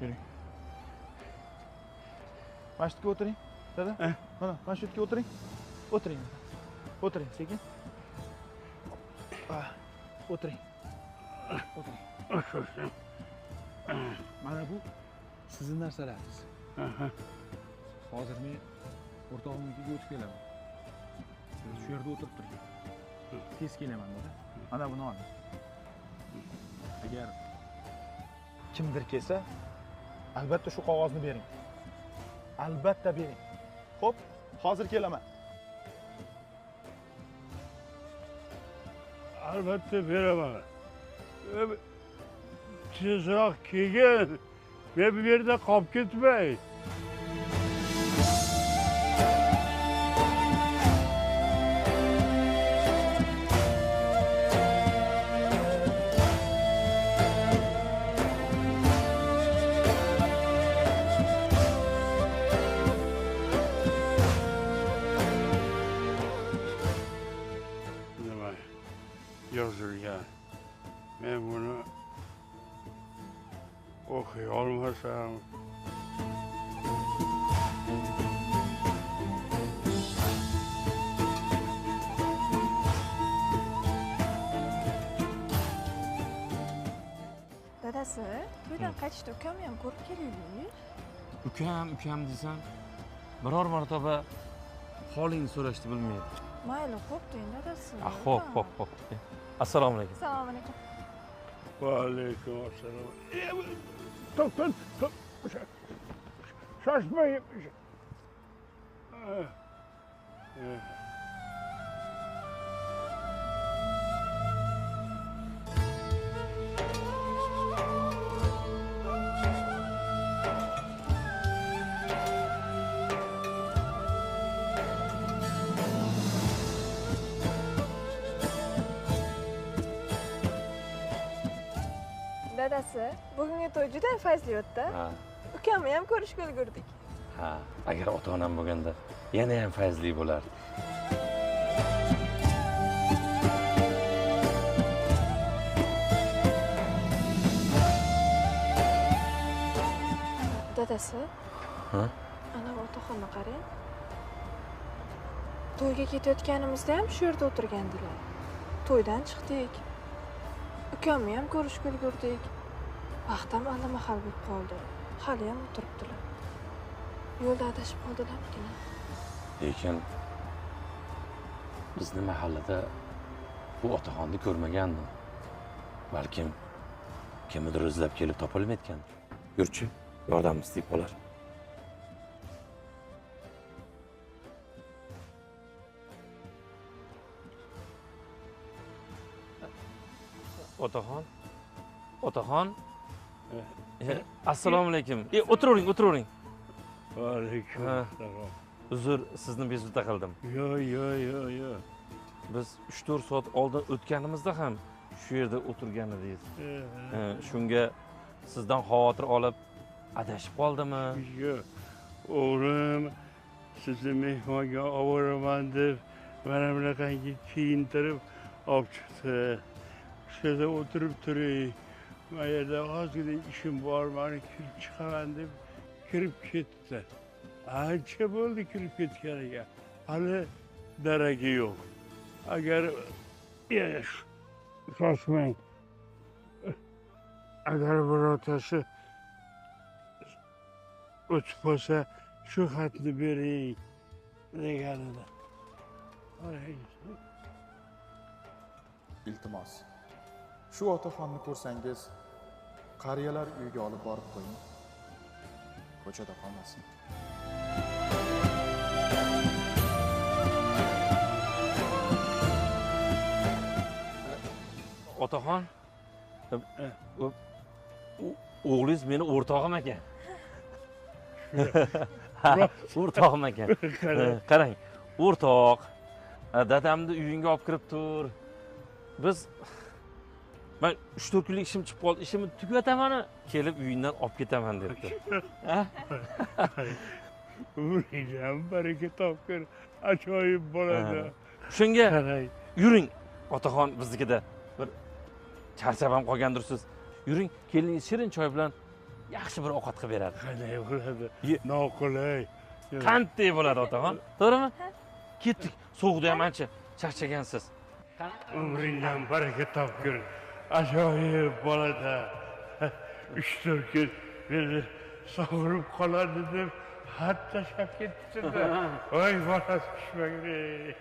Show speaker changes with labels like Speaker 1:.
Speaker 1: Yuring. Mana shu yerga o'tiring. Dada. Mana shu yerga o'tiring. O'tiring. O'tiring, sekin. O'tiring. O'tiring. Mana bu sizning narsalaringiz. Hozir men o'rtog'imnikiga o'tib kelaman. Siz shu yerda o'tirib turing. Tez kelaman dada. Mana buni oling. Agar kimdir kelsa, albatta shu qog'ozni bering. Albatta bering. Xo'p, hozir kelaman.
Speaker 2: Albatta beraman. Tezroq kelgin. Men bu yerda qolib ketmay. Nima yozilgan? Men buni o'qiy olmasam.
Speaker 3: Dadasi, to'ydan qaytishda ukamni ham ko'rib kelaylik.
Speaker 4: Ukam desam, biror marotaba holingni so'rashni bilmaydi.
Speaker 3: Mayli, xo'p deng dadasi.
Speaker 4: Xo'p. Assalomu alaykum.
Speaker 3: Assalomu alaykum.
Speaker 2: Va alaykum assalom. To'xtan. Shoshmay.
Speaker 3: Dadasi, bugungi to'y juda fayzli o'tdi. Ukamni ham ko'rishga ulgurdik.
Speaker 4: Agar ota-onam bo'lganda yana ham fayzli bo'lardi.
Speaker 3: Dadasi? Ana otaxonni qarang. To'yga ketayotganimizda ham shu yerda o'tirgandilar. To'ydan chiqdik. Ukamni ham ko'rishga ulgurdik. Vaqt ham allamahal bo'lib qoldi. Hali ham o'tiribdilar. Yo'lda adashib qoldilarmikin?
Speaker 4: Lekin bizni mahallada bu otaxonni ko'rmagandim. Balkim kimnidir izlab kelib topolmayotgandir. Yurchi, yordamimiz deb qolar. Otaxon. Assalomu alaykum. O'tiravering.
Speaker 2: Va alaykum assalom.
Speaker 4: Uzr, sizni bezovta qildim.
Speaker 2: Yo.
Speaker 4: Biz 3-4 soat oldin o'tganimizda ham shu yerda o'tirgan edingiz. Shunga sizdan xavotir olib adashib qoldimi?
Speaker 2: Yo'q. O'g'lim sizni mehmonga oboraman deb mana bunaqangi kiyintirib olib chiqdi. Shu yerda o'tirib turing. Bu yerda ozgina ishim bor, mani kirib chiqaman deb kirib ketdi. Ancha bo'ldi kirib ketganiga. Hali daragi yo'q. Agar shoshmang. Agar birortasi o'tib qolsa, shu xatni bering deganida.
Speaker 1: Iltimos. Shu otaxonni ko'rsangiz, qariyalar uyiga olib borib qo'ying. Ko'chada qolmasin.
Speaker 4: Otaxon, o'g'lingiz meni o'rtog'im ekan. O'rtog'im ekan. Qarang, o'rtoq. Dadamni uyingga olib kirib tur. Biz men 3-4 kunlik ishim chiqib qoldi. Ishimni tugataman, kelib uyingdan olib ketaman debdi.
Speaker 2: Uyingdan baraka topgin, ajoyib bo'ladi.
Speaker 4: Shunga yuring, otaxon biznikida bir charchab ham qolgandirsiz. Yuring, keliningiz shirin choy bilan yaxshi bir ovqat qilib beradi.
Speaker 2: Qanday bo'ladi?
Speaker 4: Ye.
Speaker 2: Noqulay.
Speaker 4: Qanday bo'ladi otaxon? To'g'rimi? Ketdik. Sovuqda ham ancha charchagansiz.
Speaker 2: Umringdan baraka topgin. Ajoyib bolada. 3-4 kun meni sog'inib qoladi deb xat tashlab ketdi-da. Voy bolasi tushmagin.